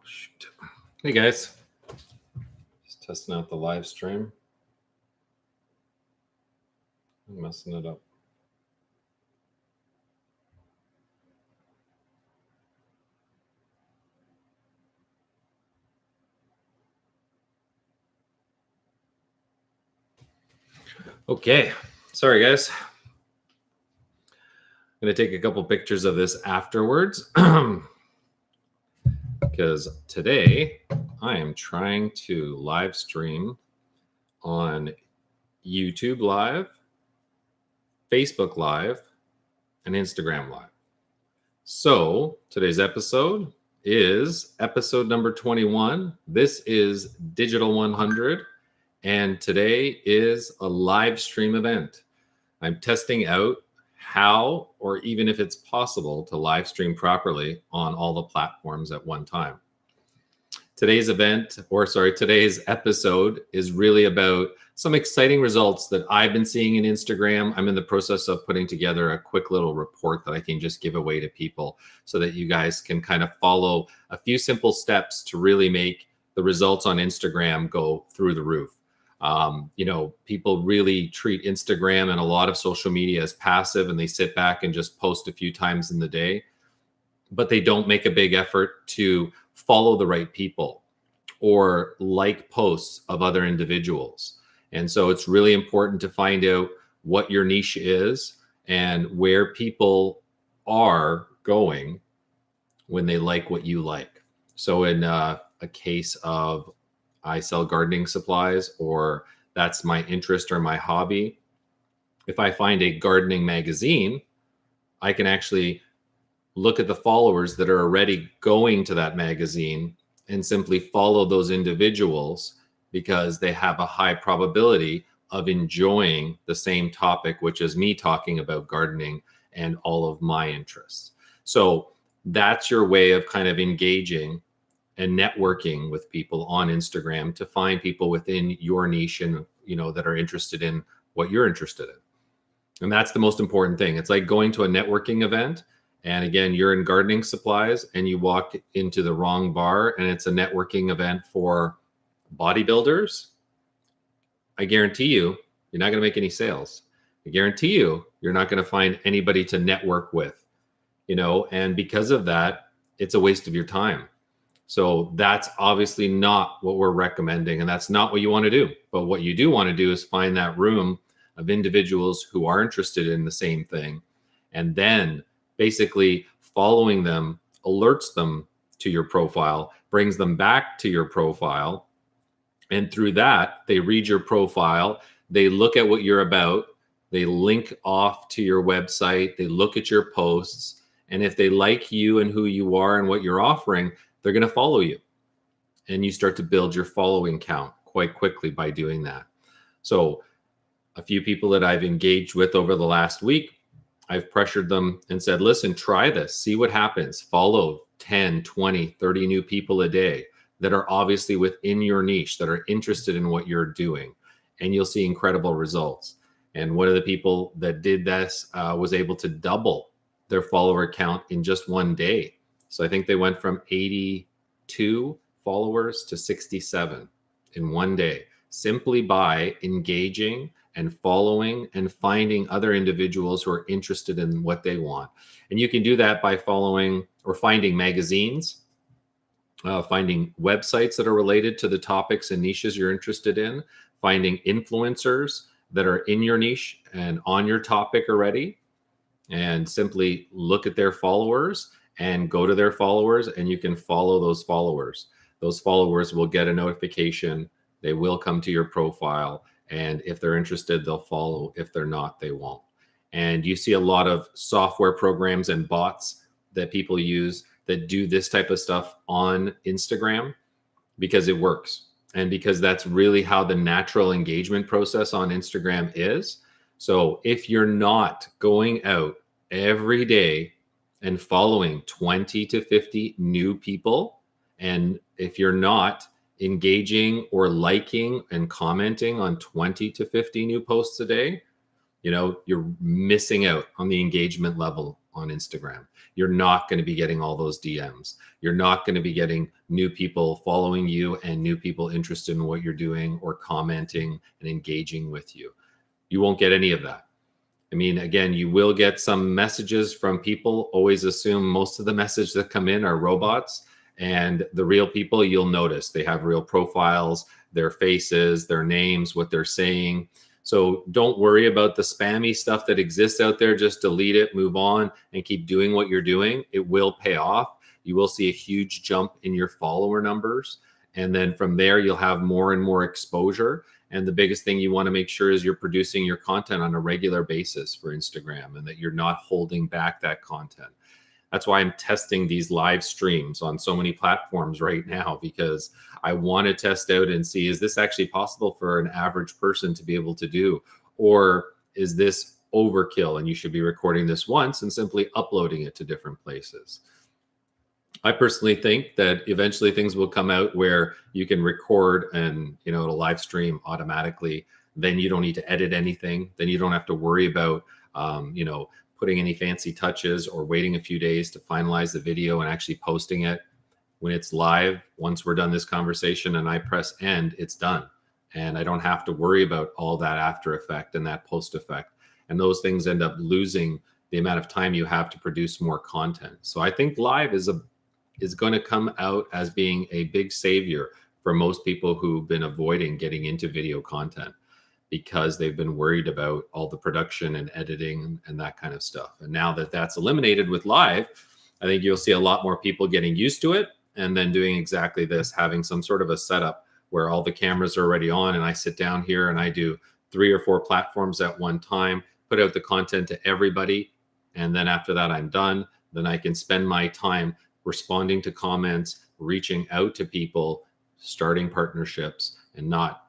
Shoot. Hey guys, just testing out the live stream. I'm messing it up. Okay, sorry guys. I'm going to take a couple pictures of this afterwards because today I am trying to live stream on YouTube Live, Facebook Live, and Instagram Live. So today's episode is episode number 21. This is Digital 100, and today is a live stream event. I'm testing out how, or even if it's possible, to live stream properly on all the platforms at one time. Today's episode is really about some exciting results that I've been seeing in Instagram. I'm in the process of putting together a quick little report that I can just give away to people so that you guys can kind of follow a few simple steps to really make the results on Instagram go through the roof. People really treat Instagram and a lot of social media as passive, and they sit back and just post a few times in the day, but they don't make a big effort to follow the right people or like posts of other individuals. And so it's really important to find out what your niche is and where people are going when they like what you like. So in a case of I sell gardening supplies, or that's my interest or my hobby, if I find a gardening magazine, I can actually look at the followers that are already going to that magazine and simply follow those individuals because they have a high probability of enjoying the same topic, which is me talking about gardening and all of my interests. So that's your way of kind of engaging and networking with people on Instagram to find people within your niche and, that are interested in what you're interested in. And that's the most important thing. It's like going to a networking event. And again, you're in gardening supplies and you walk into the wrong bar and it's a networking event for bodybuilders. I guarantee you're not going to make any sales. I guarantee you're not going to find anybody to network with, and because of that, it's a waste of your time. So that's obviously not what we're recommending, and that's not what you want to do. But what you do want to do is find that room of individuals who are interested in the same thing, and then basically following them alerts them to your profile, brings them back to your profile. And through that, they read your profile, they look at what you're about, they link off to your website, they look at your posts. And if they like you and who you are and what you're offering, they're going to follow you. And you start to build your following count quite quickly by doing that. So a few people that I've engaged with over the last week, I've pressured them and said, listen, try this, see what happens. Follow 10, 20, 30 new people a day that are obviously within your niche, that are interested in what you're doing. And you'll see incredible results. And one of the people that did this was able to double their follower count in just one day. So I think they went from 82 followers to 67 in one day, simply by engaging and following and finding other individuals who are interested in what they want. And you can do that by following or finding magazines, finding websites that are related to the topics and niches you're interested in, finding influencers that are in your niche and on your topic already, and simply look at their followers and go to their followers, and you can follow those followers. Those followers will get a notification. They will come to your profile. And if they're interested, they'll follow. If they're not, they won't. And you see a lot of software programs and bots that people use that do this type of stuff on Instagram because it works. And because that's really how the natural engagement process on Instagram is. So if you're not going out every day and following 20 to 50 new people, and if you're not engaging or liking and commenting on 20 to 50 new posts a day, you're missing out on the engagement level on Instagram. You're not going to be getting all those DMs. You're not going to be getting new people following you and new people interested in what you're doing or commenting and engaging with you. You won't get any of that. I mean, again, you will get some messages from people. Always assume most of the messages that come in are robots, and the real people, you'll notice they have real profiles, their faces, their names, what they're saying. So don't worry about the spammy stuff that exists out there. Just delete it, move on, and keep doing what you're doing. It will pay off. You will see a huge jump in your follower numbers. And then from there, you'll have more and more exposure. And the biggest thing you want to make sure is you're producing your content on a regular basis for Instagram and that you're not holding back that content. That's why I'm testing these live streams on so many platforms right now, because I want to test out and see, is this actually possible for an average person to be able to do? Or is this overkill and you should be recording this once and simply uploading it to different places? I personally think that eventually things will come out where you can record and, it'll live stream automatically. Then you don't need to edit anything. Then you don't have to worry about, putting any fancy touches or waiting a few days to finalize the video and actually posting it. When it's live, once we're done this conversation and I press end, it's done. And I don't have to worry about all that after effect and that post effect. And those things end up losing the amount of time you have to produce more content. So I think live is going to come out as being a big savior for most people who've been avoiding getting into video content because they've been worried about all the production and editing and that kind of stuff. And now that that's eliminated with live, I think you'll see a lot more people getting used to it and then doing exactly this, having some sort of a setup where all the cameras are already on and I sit down here and I do 3 or 4 platforms at one time, put out the content to everybody. And then after that, I'm done. Then I can spend my time responding to comments, reaching out to people, starting partnerships, and not,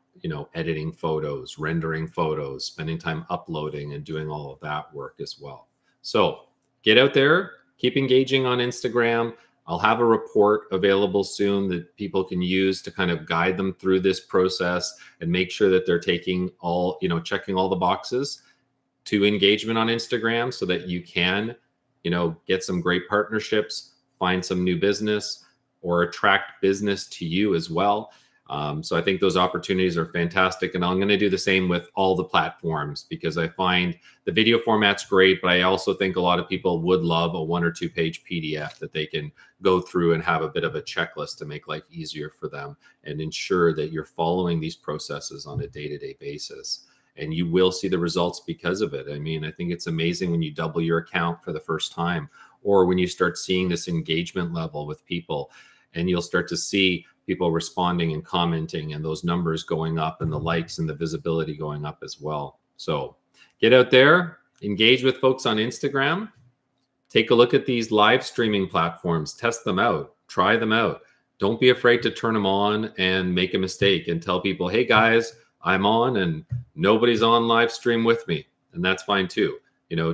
editing photos, rendering photos, spending time uploading and doing all of that work as well. So get out there, keep engaging on Instagram. I'll have a report available soon that people can use to kind of guide them through this process and make sure that they're taking all, checking all the boxes to engagement on Instagram so that you can, get some great partnerships, find some new business, or attract business to you as well. So I think those opportunities are fantastic. And I'm going to do the same with all the platforms because I find the video format's great, but I also think a lot of people would love a 1 or 2 page PDF that they can go through and have a bit of a checklist to make life easier for them and ensure that you're following these processes on a day-to-day basis. And you will see the results because of it. I mean, I think it's amazing when you double your account for the first time, or when you start seeing this engagement level with people, and you'll start to see people responding and commenting and those numbers going up and the likes and the visibility going up as well. So get out there, engage with folks on Instagram, take a look at these live streaming platforms, test them out, try them out. Don't be afraid to turn them on and make a mistake and tell people, hey guys, I'm on and nobody's on live stream with me. And that's fine too.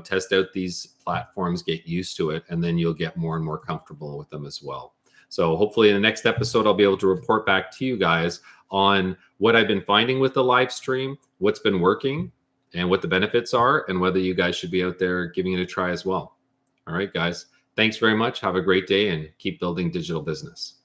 Test out these platforms, get used to it, and then you'll get more and more comfortable with them as well. So hopefully in the next episode, I'll be able to report back to you guys on what I've been finding with the live stream, what's been working, and what the benefits are, and whether you guys should be out there giving it a try as well. All right, guys. Thanks very much. Have a great day and keep building digital business.